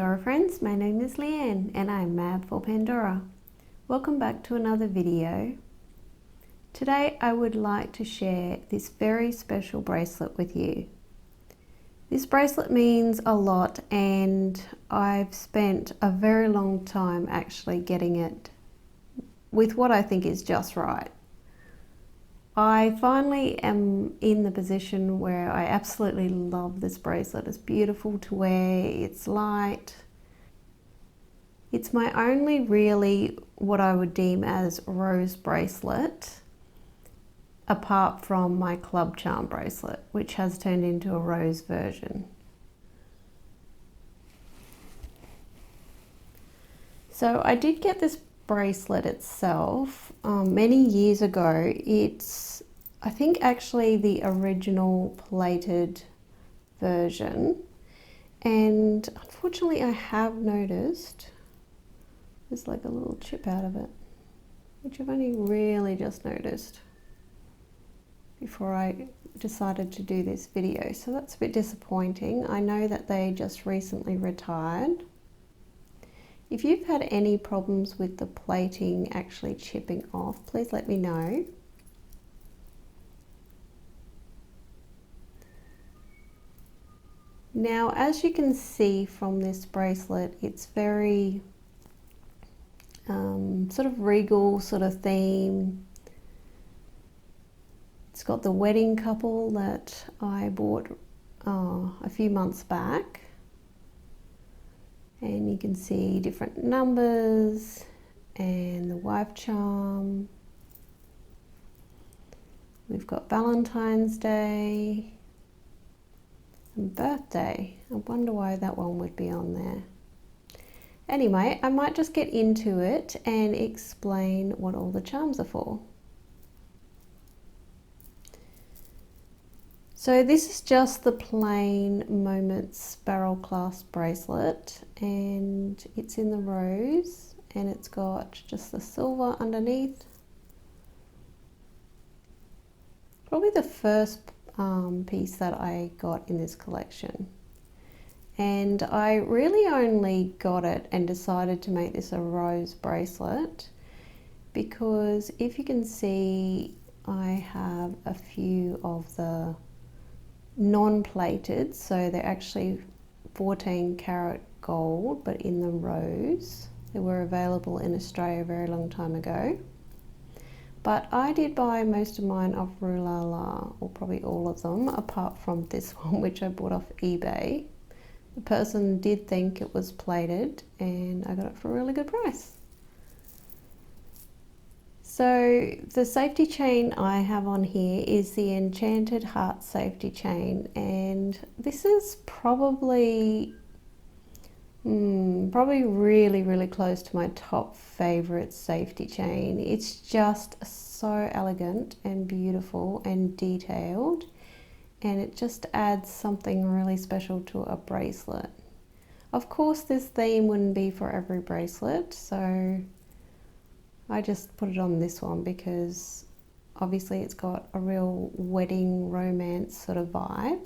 Pandora friends, my name is Leanne and I'm mad for Pandora. Welcome back to another video. Today I would like to share this very special bracelet with you. This bracelet means a lot and I've spent a very long time actually getting it with what I think is just right. I finally am in the position where I absolutely love this bracelet. It's beautiful to wear, it's light. It's my only really what I would deem as rose bracelet, apart from my club charm bracelet, which has turned into a rose version. So I did get this bracelet itself many years ago. It's, I think, actually the original plated version, and unfortunately I have noticed there's like a little chip out of it, which I've only really just noticed before I decided to do this video, so that's a bit disappointing. I know that they just recently retired. If you've had any problems with the plating actually chipping off, please let me know. Now, as you can see from this bracelet, it's very sort of regal sort of theme. It's got the wedding couple that I bought a few months back. And you can see different numbers and the wife charm. We've got Valentine's Day and birthday. I wonder why that one would be on there. Anyway, I might just get into it and explain what all the charms are for. So this is just the plain Moments barrel clasp bracelet, and it's in the rose, and it's got just the silver underneath. Probably the first piece that I got in this collection. And I really only got it and decided to make this a rose bracelet because if you can see, I have a few of the non-plated, so they're actually 14 karat gold but in the rose. They were available in Australia a very long time ago, but I did buy most of mine off Rulala, or probably all of them apart from this one which I bought off eBay. The person did think it was plated and I got it for a really good price. So the safety chain I have on here is the Enchanted heart safety chain, and this is probably really close to my top favorite safety chain. It's just so elegant and beautiful and detailed, and it just adds something really special to a bracelet. Of course, this theme wouldn't be for every bracelet, so I just put it on this one because obviously it's got a real wedding romance sort of vibe.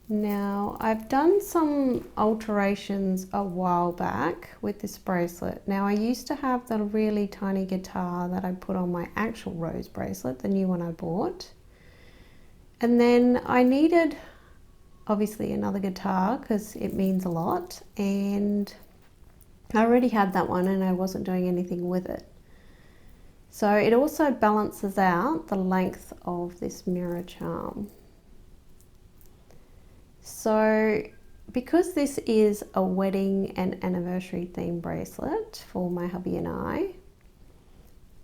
Now, I've done some alterations a while back with this bracelet. Now, I used to have the really tiny guitar that I put on my actual rose bracelet, the new one I bought. And then I needed obviously another guitar because it means a lot, and I already had that one and I wasn't doing anything with it. So it also balances out the length of this mirror charm. So because this is a wedding and anniversary theme bracelet for my hubby and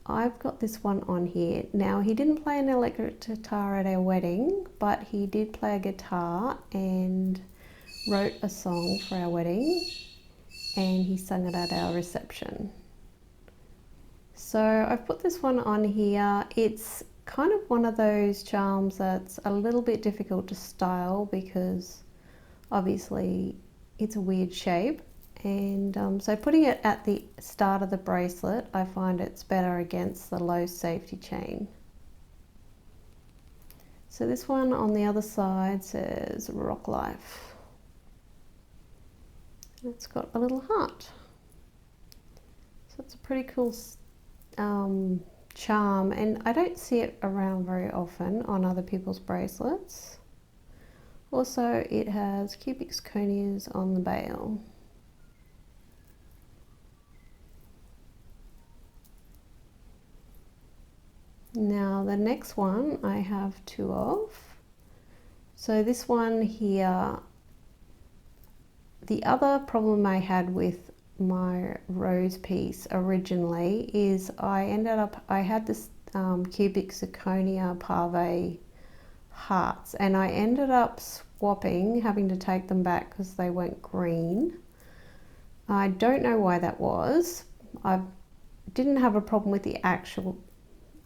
I've got this one on here. Now, he didn't play an electric guitar at our wedding, but he did play a guitar and wrote a song for our wedding, and he sang it at our reception. So I've put this one on here. It's kind of one of those charms that's a little bit difficult to style because obviously it's a weird shape, and so putting it at the start of the bracelet, I find it's better against the low safety chain. So this one on the other side says Rock Life. And it's got a little heart. So it's a pretty cool charm, and I don't see it around very often on other people's bracelets. Also, it has cubic zirconias on the bail. Now the next one I have two of. So this one here, the other problem I had with my rose piece originally is I had this cubic zirconia Pave hearts, and I ended up swapping, having to take them back because they went green. I don't know why that was. I didn't have a problem with the actual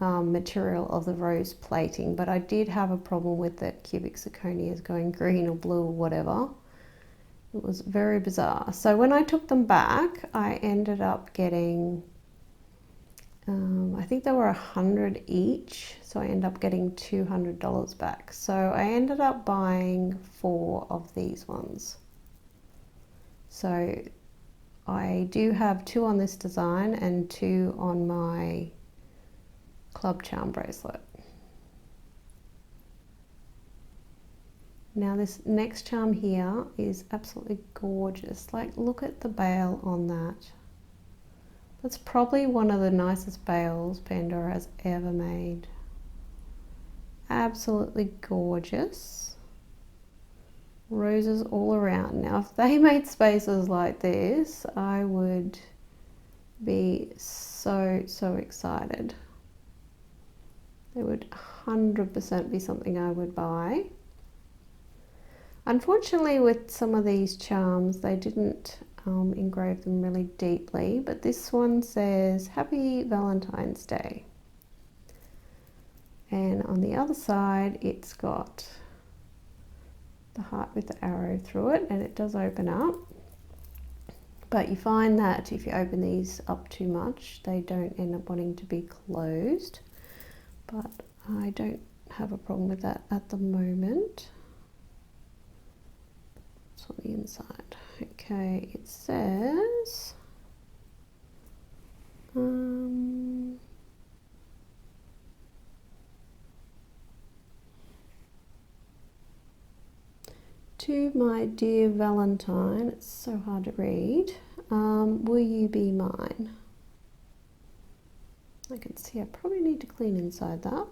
material of the rose plating, but I did have a problem with the cubic zirconias going green or blue or whatever. It was very bizarre. So when I took them back, I ended up getting I think they were $100 each, so I ended up getting $200 back. So I ended up buying 4 of these ones. So I do have 2 on this design and 2 on my club charm bracelet. Now this next charm here is absolutely gorgeous. Like, look at the bail on that. That's probably one of the nicest bails Pandora has ever made. Absolutely gorgeous. Roses all around. Now if they made spacers like this, I would be so excited. It would 100% be something I would buy. Unfortunately, with some of these charms, they didn't engrave them really deeply, but this one says Happy Valentine's Day. And on the other side, it's got the heart with the arrow through it, and it does open up. But you find that if you open these up too much, they don't end up wanting to be closed. But I don't have a problem with that at the moment. It's on the inside. Okay, it says to my dear Valentine, it's so hard to read, will you be mine? I can see I probably need to clean inside that.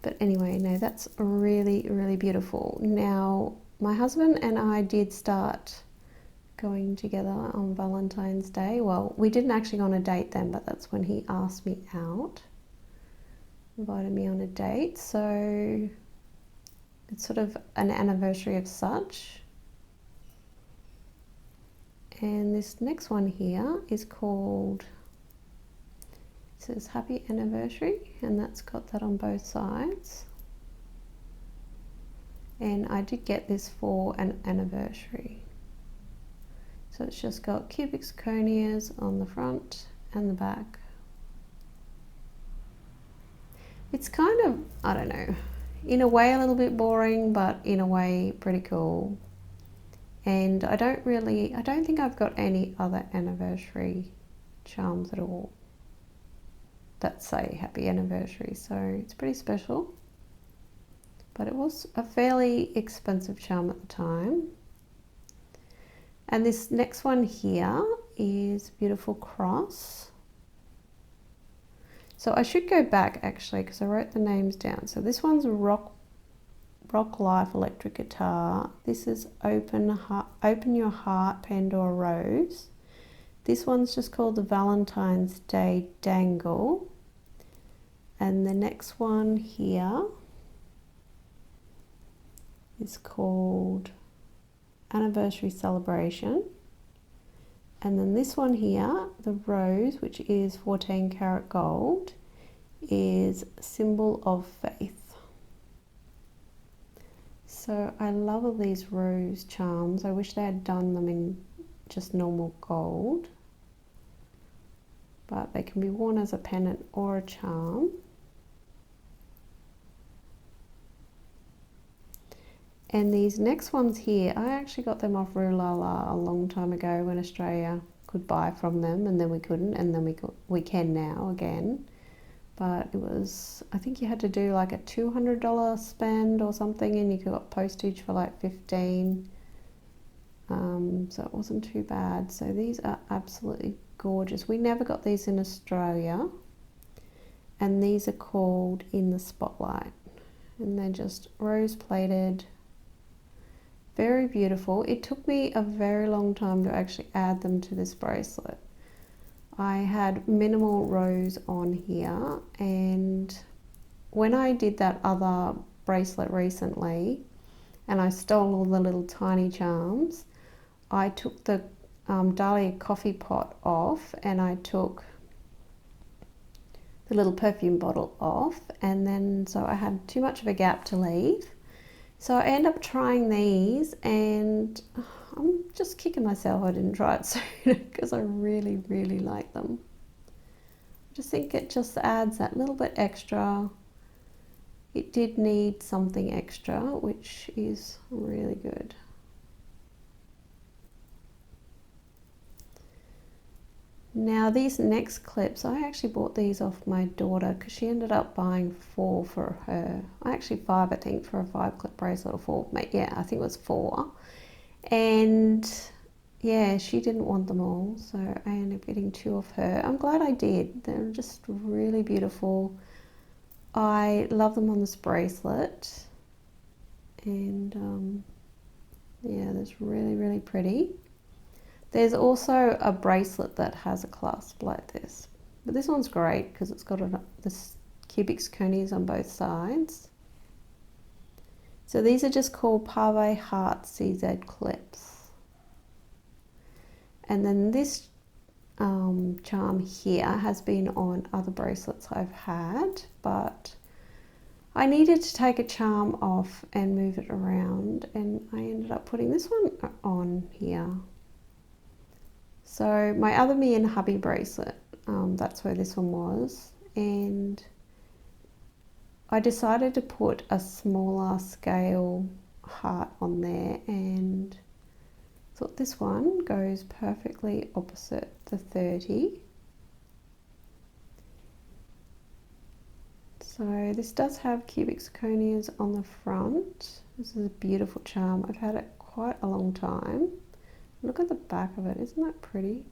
But anyway, no, that's really beautiful. Now, my husband and I did start going together on Valentine's Day. Well, we didn't actually go on a date then, but that's when he asked me out, invited me on a date. So it's sort of an anniversary of such. And this next one here is called, it says Happy Anniversary, and that's got that on both sides. And I did get this for an anniversary. So it's just got cubic zirconias on the front and the back. It's kind of, I don't know, in a way a little bit boring, but in a way pretty cool. And I don't think I've got any other anniversary charms at all that say Happy Anniversary, so it's pretty special. But it was a fairly expensive charm at the time. And this next one here is Beautiful Cross. So I should go back actually, because I wrote the names down. So this one's Rock Life Electric Guitar. This is Open Your Heart Pandora Rose. This one's just called the Valentine's Day Dangle. And the next one here is called Anniversary Celebration. And then this one here, the rose, which is 14 karat gold, is Symbol of Faith. So I love all these rose charms. I wish they had done them in just normal gold, but they can be worn as a pendant or a charm. And these next ones here, I actually got them off Rulala a long time ago when Australia could buy from them, and then we couldn't, and then we can now again. But it was, I think you had to do like a $200 spend or something, and you got postage for like 15. So it wasn't too bad. So these are absolutely gorgeous. We never got these in Australia, and these are called In the Spotlight, and they're just rose plated. Very beautiful. It took me a very long time to actually add them to this bracelet. I had minimal rose on here, and when I did that other bracelet recently and I stole all the little tiny charms, I took the Dahlia coffee pot off, and I took the little perfume bottle off, and then so I had too much of a gap to leave. So I ended up trying these, and I'm just kicking myself I didn't try it sooner, because I really, really like them. I just think it just adds that little bit extra. It did need something extra, which is really good. Now these next clips, I actually bought these off my daughter because she ended up buying 4 for her. Actually 5, I think, for a 5-clip bracelet, or 4. Yeah, I think it was 4. And yeah, she didn't want them all, so I ended up getting 2 of her. I'm glad I did. They're just really beautiful. I love them on this bracelet, and yeah, that's really, really pretty. There's also a bracelet that has a clasp like this, but this one's great because it's got this cubic zirconias on both sides. So these are just called Pave Heart CZ clips. And then this charm here has been on other bracelets I've had, but I needed to take a charm off and move it around, and I ended up putting this one on here. So my other Me and Hubby bracelet, that's where this one was, and I decided to put a smaller scale heart on there, and thought this one goes perfectly opposite the 30. So this does have cubic zirconias on the front. This is a beautiful charm. I've had it quite a long time. Look at the back of it, isn't that pretty?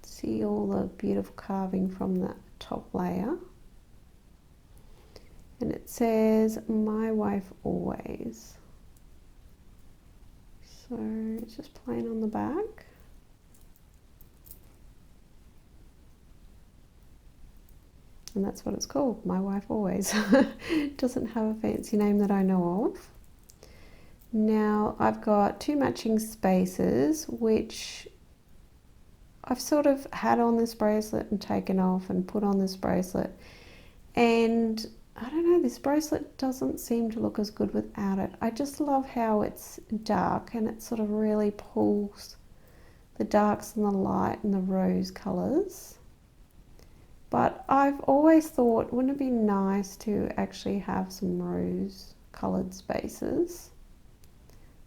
See all the beautiful carving from that top layer. And it says, "My wife always." So it's just plain on the back. And that's what it's called, My Wife Always. It doesn't have a fancy name that I know of. Now I've got 2 matching spacers, which I've sort of had on this bracelet and taken off and put on this bracelet, and I don't know, this bracelet doesn't seem to look as good without it. I just love how it's dark, and it sort of really pulls the darks and the light and the rose colours. But I've always thought, wouldn't it be nice to actually have some rose coloured spacers?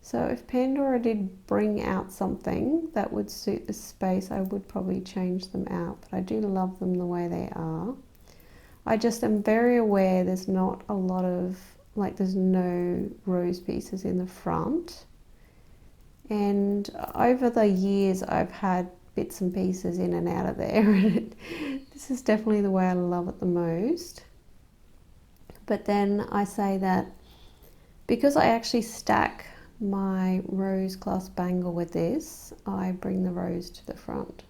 So if Pandora did bring out something that would suit this space, I would probably change them out, but I do love them the way they are. I just am very aware there's not a lot of, like, there's no rose pieces in the front. And over the years I've had bits and pieces in and out of there, and this is definitely the way I love it the most. But then I say that because I actually stack my rose clasp bangle with this, I bring the rose to the front.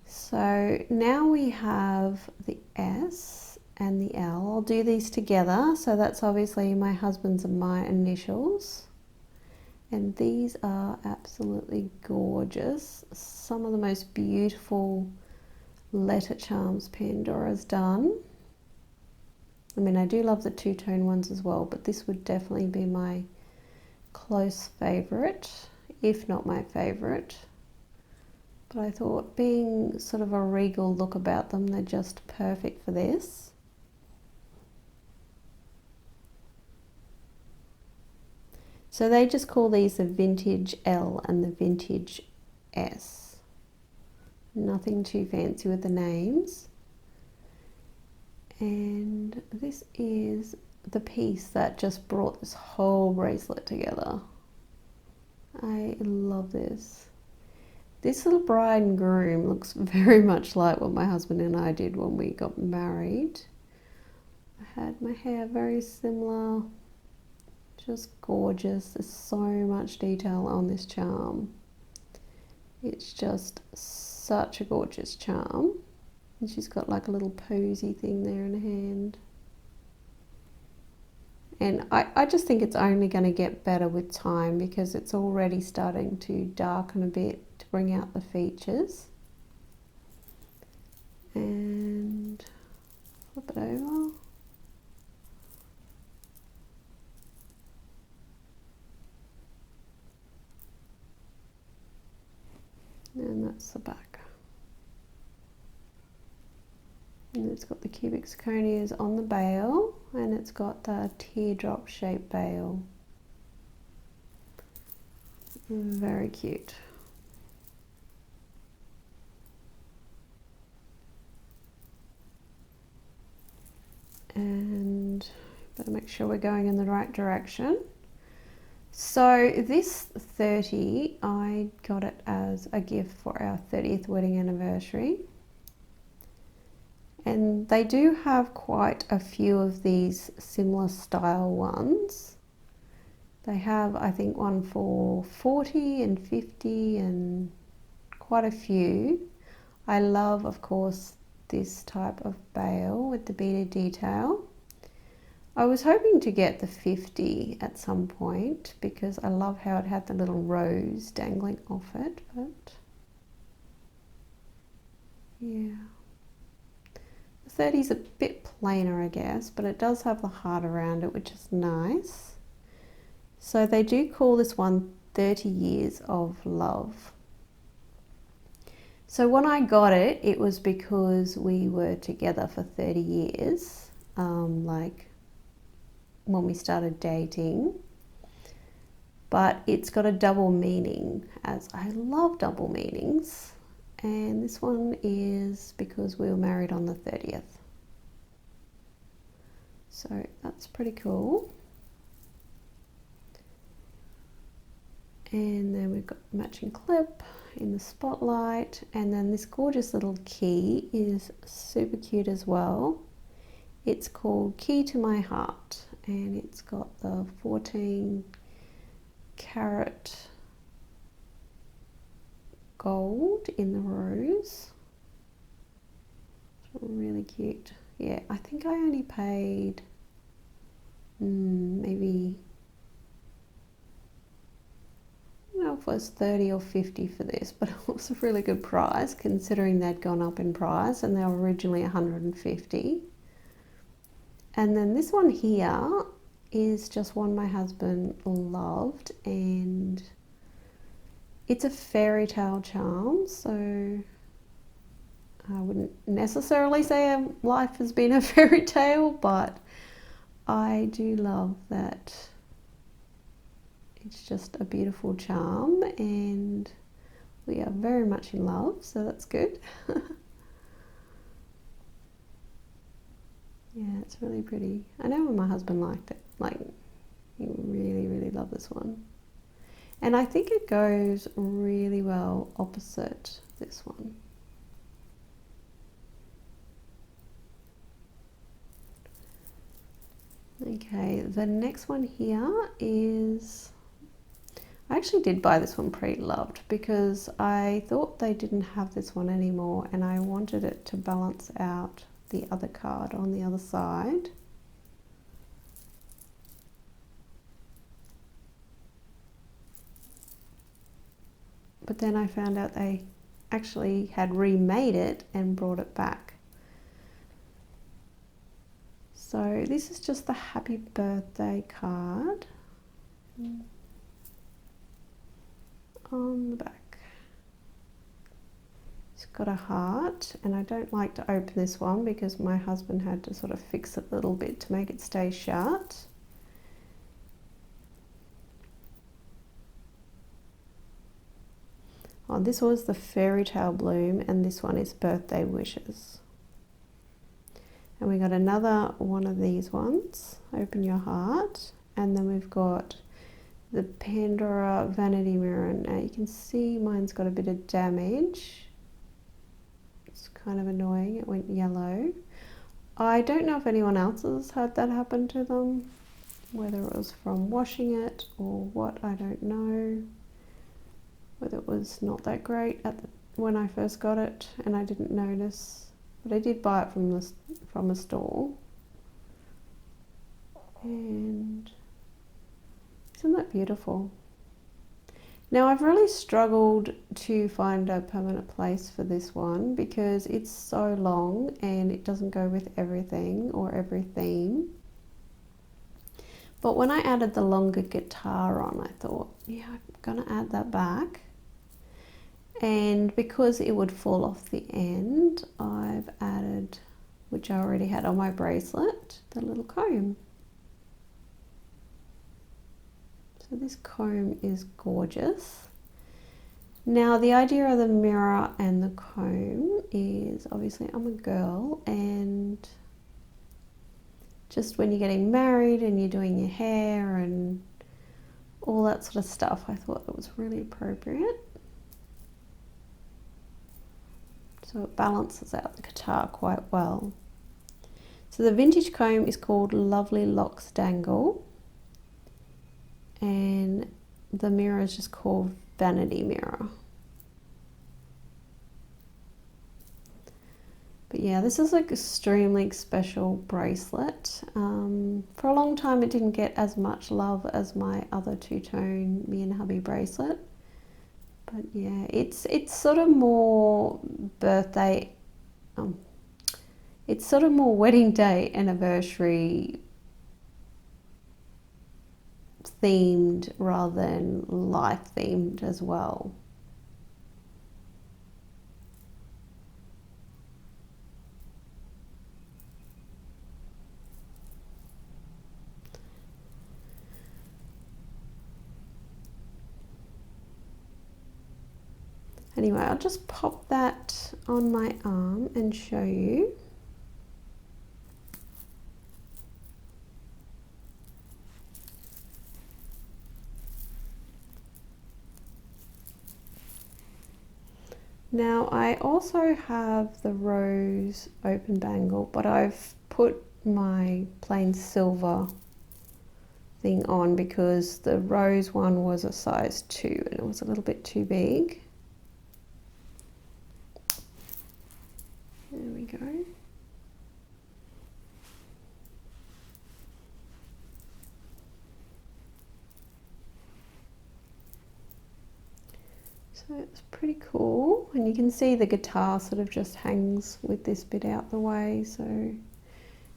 So now we have the S and the L. I'll do these together, so that's obviously my husband's and my initials. And these are absolutely gorgeous. Some of the most beautiful letter charms Pandora's done. I mean, I do love the 2-tone ones as well, but this would definitely be my close favourite, if not my favourite. But I thought, being sort of a regal look about them, they're just perfect for this. So they just call these the Vintage L and the Vintage S. Nothing too fancy with the names. And this is the piece that just brought this whole bracelet together. I love this. This little bride and groom looks very much like what my husband and I did when we got married. I had my hair very similar, just gorgeous. There's so much detail on this charm. It's just such a gorgeous charm. And she's got like a little posy thing there in her hand. And I just think it's only going to get better with time because it's already starting to darken a bit to bring out the features. And flip it over. And that's the back. And it's got the cubic zirconias on the bail, and it's got the teardrop shaped bail. Very cute. And better make sure we're going in the right direction. So this 30, I got it as a gift for our 30th wedding anniversary. And they do have quite a few of these similar style ones. They have, I think, one for 40 and 50 and quite a few. I love, of course, this type of bail with the beaded detail. I was hoping to get the 50 at some point because I love how it had the little rose dangling off it, but yeah. 30 is a bit plainer, I guess, but it does have the heart around it, which is nice. So they do call this one 30 Years of Love. So when I got it, it was because we were together for 30 years, like when we started dating. But it's got a double meaning, as I love double meanings. And this one is because we were married on the 30th. So that's pretty cool. And then we've got matching clip in the spotlight. And then this gorgeous little key is super cute as well. It's called Key to My Heart. And it's got the 14 carat gold in the rose. It's really cute. Yeah, I think I only paid maybe, I don't know if it was 30 or 50 for this, but it was a really good price considering they'd gone up in price and they were originally 150. And then this one here is just one my husband loved, and it's a fairy tale charm, so I wouldn't necessarily say life has been a fairy tale, but I do love that it's just a beautiful charm and we are very much in love, so that's good. Yeah, it's really pretty. I know when my husband liked it, like he really, really loved this one. And I think it goes really well opposite this one. Okay, the next one here is, I actually did buy this one pre-loved because I thought they didn't have this one anymore and I wanted it to balance out the other card on the other side. But then I found out they actually had remade it and brought it back. So this is just the happy birthday card on the back. It's got a heart, and I don't like to open this one because my husband had to sort of fix it a little bit to make it stay shut. Oh, this was the Fairy Tale Bloom, and this one is Birthday Wishes. And we got another one of these ones, Open Your Heart, and then we've got the Pandora Vanity Mirror. Now you can see mine's got a bit of damage. It's kind of annoying, it went yellow. I don't know if anyone else has had that happen to them, whether it was from washing it or what, I don't know. Whether it was not that great when I first got it and I didn't notice, but I did buy it from a store. And isn't that beautiful? Now I've really struggled to find a permanent place for this one because it's so long and it doesn't go with everything or every theme. But when I added the longer guitar on, I thought, yeah, I'm gonna add that back. And because it would fall off the end, I've added, which I already had on my bracelet, the little comb. So this comb is gorgeous. Now the idea of the mirror and the comb is, obviously I'm a girl, and just when you're getting married and you're doing your hair and all that sort of stuff, I thought it was really appropriate. So it balances out the guitar quite well. So the vintage comb is called Lovely Locks Dangle, and the mirror is just called Vanity Mirror. But yeah, this is like extremely special bracelet. For a long time it didn't get as much love as my other two-tone Me and Hubby bracelet. But yeah, it's sort of more birthday, it's sort of more wedding day anniversary themed rather than life themed as well. Anyway, I'll just pop that on my arm and show you. Now I also have the rose open bangle, but I've put my plain silver thing on because the rose one was a size 2 and it was a little bit too big. There we go. So it's pretty cool, and you can see the guitar sort of just hangs with this bit out the way, so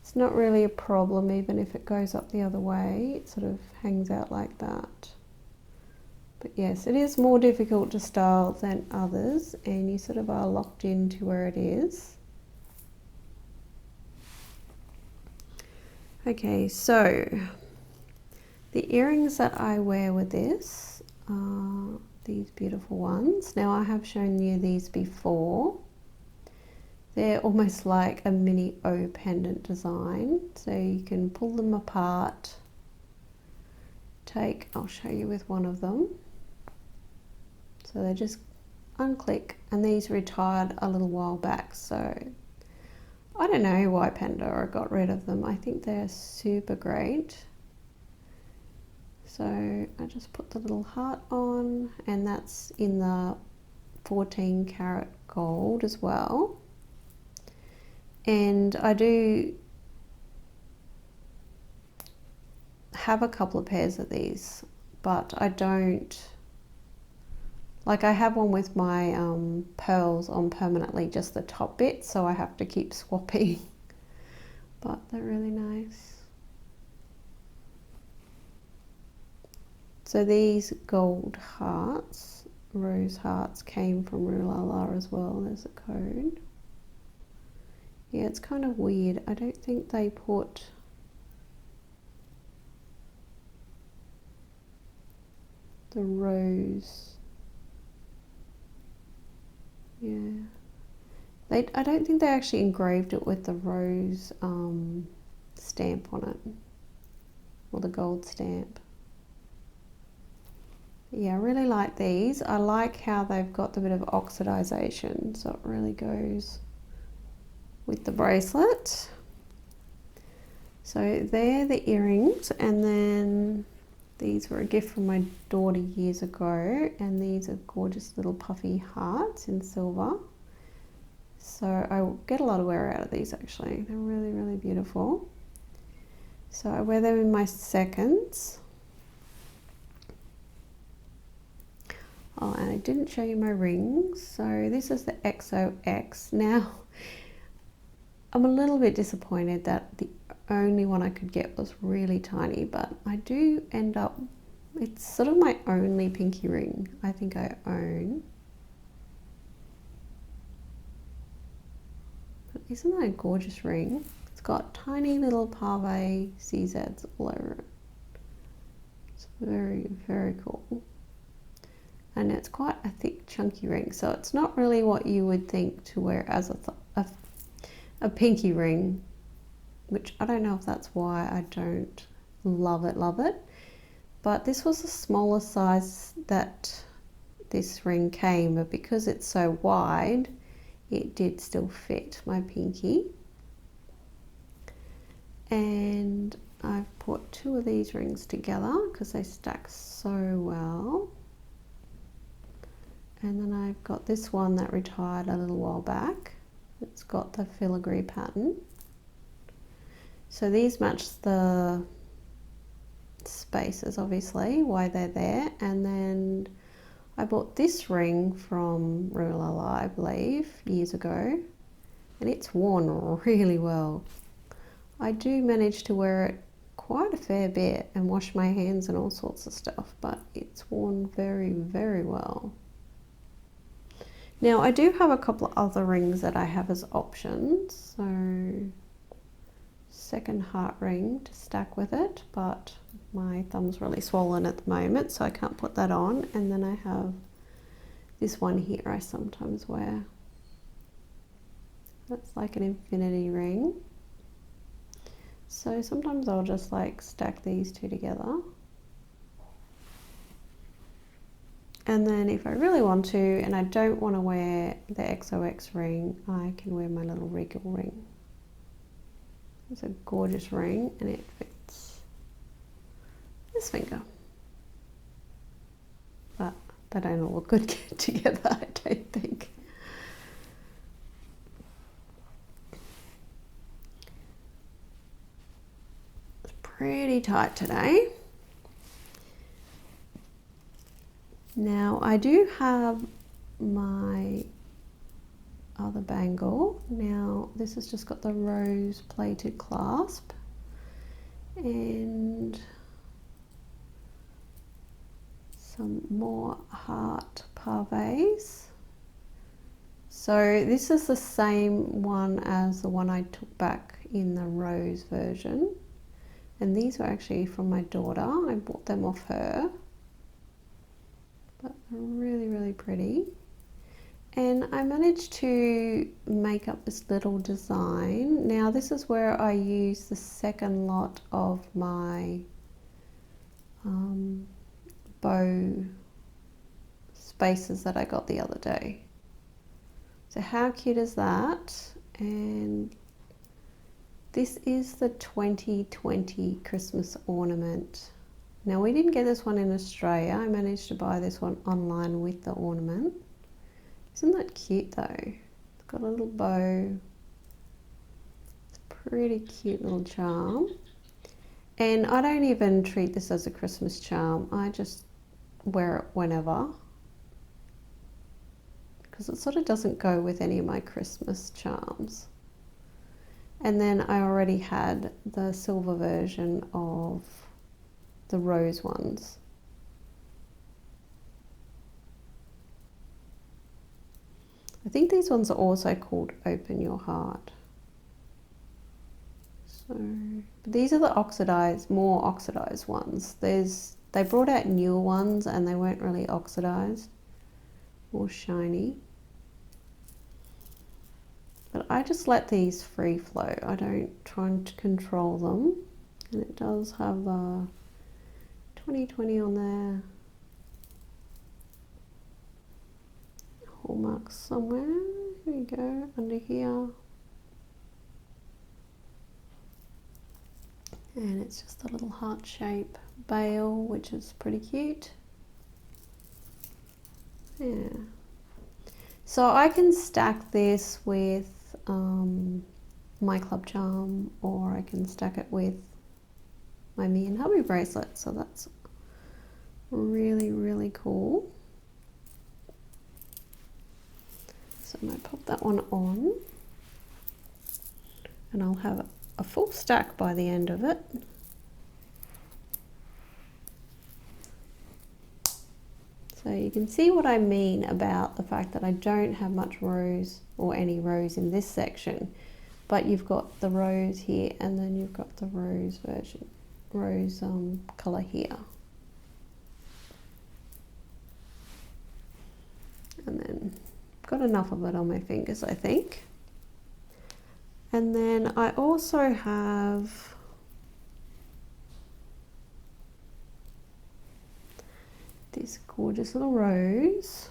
it's not really a problem even if it goes up the other way. It sort of hangs out like that. But yes, it is more difficult to style than others, and you sort of are locked into where it is. Okay, so the earrings that I wear with this are these beautiful ones. Now I have shown you these before. They're almost like a mini O pendant design, so you can pull them apart. I'll show you with one of them. So they just unclick, and these retired a little while back, so I don't know why Pandora got rid of them. I think they're super great. So I just put the little heart on, and that's in the 14 karat gold as well. And I do have a couple of pairs of these, but I don't, like I have one with my pearls on permanently, just the top bit, so I have to keep swapping, but they're really nice. So these gold hearts, rose hearts, came from Rulala as well. There's a code. Yeah, it's kind of weird. I don't think they put the rose Yeah. I don't think they actually engraved it with the rose stamp on it, or the gold stamp. Yeah, I really like these. I like how they've got the bit of oxidization, so it really goes with the bracelet. So they're the earrings, and then these were a gift from my daughter years ago, and these are gorgeous little puffy hearts in silver. So I get a lot of wear out of these actually. They're really, really beautiful. So I wear them in my seconds. Oh, and I didn't show you my rings. So this is the XOX. Now, I'm a little bit disappointed that the only one I could get was really tiny, but I do end up, it's sort of my only pinky ring I think I own. But isn't that a gorgeous ring? It's got tiny little Pave CZs all over it. It's very, very cool. And it's quite a thick, chunky ring, so it's not really what you would think to wear as a pinky ring, which I don't know if that's why I don't love it. But this was the smaller size that this ring came, but because it's so wide, it did still fit my pinky. And I've put two of these rings together because they stack so well. And then I've got this one that retired a little while back. It's got the filigree pattern. So these match the spaces, obviously, why they're there. And then I bought this ring from Rulala, I believe, years ago. And it's worn really well. I do manage to wear it quite a fair bit and wash my hands and all sorts of stuff, but it's worn very, very well. Now I do have a couple of other rings that I have as options. So second heart ring to stack with it, but my thumb's really swollen at the moment, so I can't put that on. And then I have this one here I sometimes wear. That's like an infinity ring. So sometimes I'll just like stack these two together. And then if I really want to, and I don't want to wear the XOX ring, I can wear my little regal ring. It's a gorgeous ring and it fits this finger. But they don't all look good together, I don't think. It's pretty tight today. Now I do have my other bangle. Now this has just got the rose plated clasp and some more heart paves. So this is the same one as the one I took back in the rose version, and these were actually from my daughter. I bought them off her. But they're really, really pretty. And I managed to make up this little design. Now this is where I use the second lot of my bow spacers that I got the other day. So how cute is that? And this is the 2020 Christmas ornament. Now we didn't get this one in Australia. I managed to buy this one online with the ornament. Isn't that cute though? It's got a little bow. It's a pretty cute little charm. And I don't even treat this as a Christmas charm. I just wear it whenever, because it sort of doesn't go with any of my Christmas charms. And then I already had the silver version of the rose ones. I think these ones are also called Open Your Heart. So these are the oxidized, more oxidized ones. They brought out newer ones and they weren't really oxidized, more shiny. I just let these free flow. I don't try to control them. And it does have 2020 on there. Hallmarks somewhere. Here we go, under here. And it's just a little heart shape bail, which is pretty cute. Yeah. So I can stack this with my club charm, or I can stack it with my Me and Hubby bracelet. So that's really, really cool. So I'm going to pop that one on, and I'll have a full stack by the end of it. So you can see what I mean about the fact that I don't have much rose or any rose in this section, but you've got the rose here, and then you've got the rose version, rose color here. And then got enough of it on my fingers, I think. And then I also have this gorgeous little rose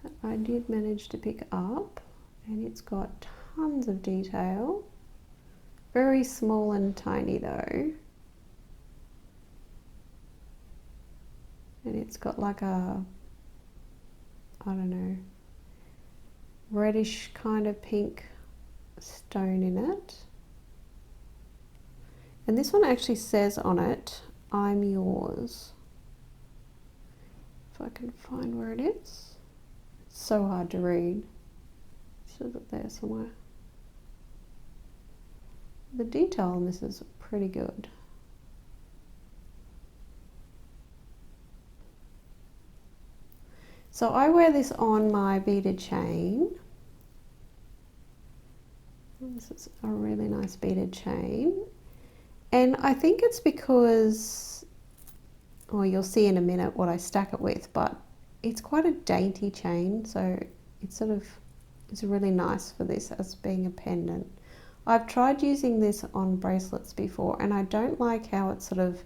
that I did manage to pick up, and it's got tons of detail. Very small and tiny though. And it's got like a, I don't know, reddish kind of pink stone in it. And this one actually says on it, I'm yours. If I can find where it is. It's so hard to read. So that there somewhere. The detail on this is pretty good. So I wear this on my beaded chain. This is a really nice beaded chain. And I think it's because, well, you'll see in a minute what I stack it with, but it's quite a dainty chain, so it's sort of, it's really nice for this as being a pendant. I've tried using this on bracelets before, and I don't like how it's sort of,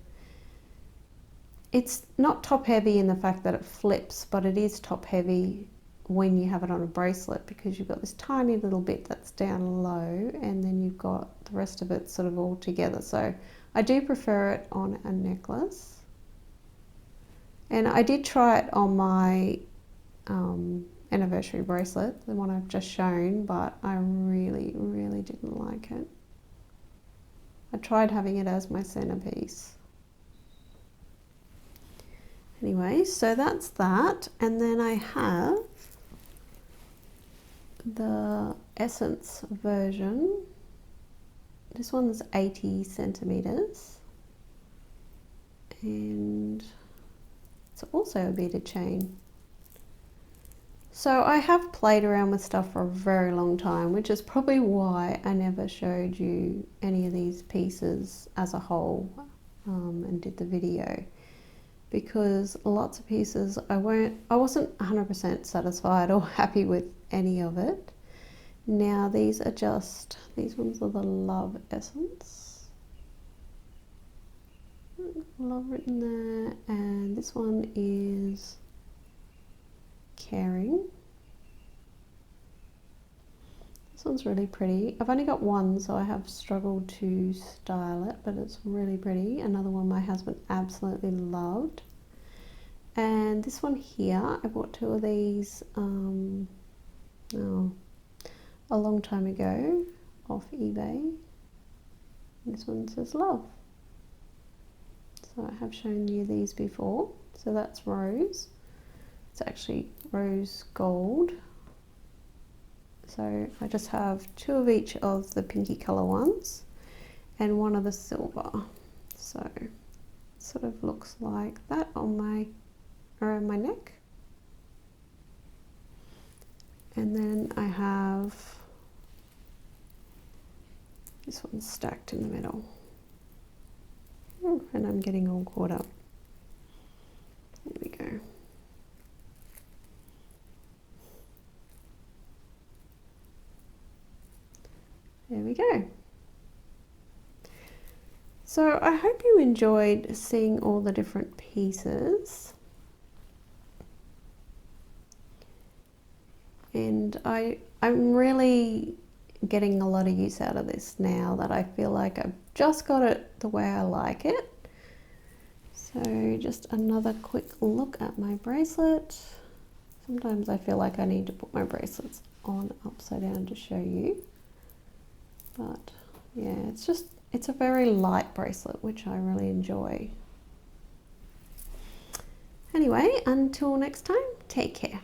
it's not top heavy in the fact that it flips, but it is top heavy when you have it on a bracelet, because you've got this tiny little bit that's down low, and then you've got the rest of it sort of all together. So I do prefer it on a necklace. And I did try it on my anniversary bracelet, the one I've just shown, but I really, really didn't like it. I tried having it as my centerpiece. Anyway, so that's that. And then I have the Essence version. This one's 80 centimeters. And it's also a beaded chain. So I have played around with stuff for a very long time, which is probably why I never showed you any of these pieces as a whole and did the video. Because lots of pieces I wasn't 100% satisfied or happy with any of it. Now these ones are the Love Essence. Love written there, and this one is Caring. This one's really pretty. I've only got one, so I have struggled to style it, but it's really pretty. Another one my husband absolutely loved. And this one here, I bought two of these a long time ago off eBay. This one says Love. So I have shown you these before. So that's rose. It's actually rose gold. So I just have two of each of the pinky colour ones and one of the silver. So it sort of looks like that on my around my neck. And then I have this one stacked in the middle. Oh, and I'm getting all caught up. There we go. There we go. So I hope you enjoyed seeing all the different pieces. And I'm really getting a lot of use out of this now that I feel like I've just got it the way I like it. So just another quick look at my bracelet. Sometimes I feel like I need to put my bracelets on upside down to show you. But yeah, it's a very light bracelet, which I really enjoy. Anyway, until next time, take care.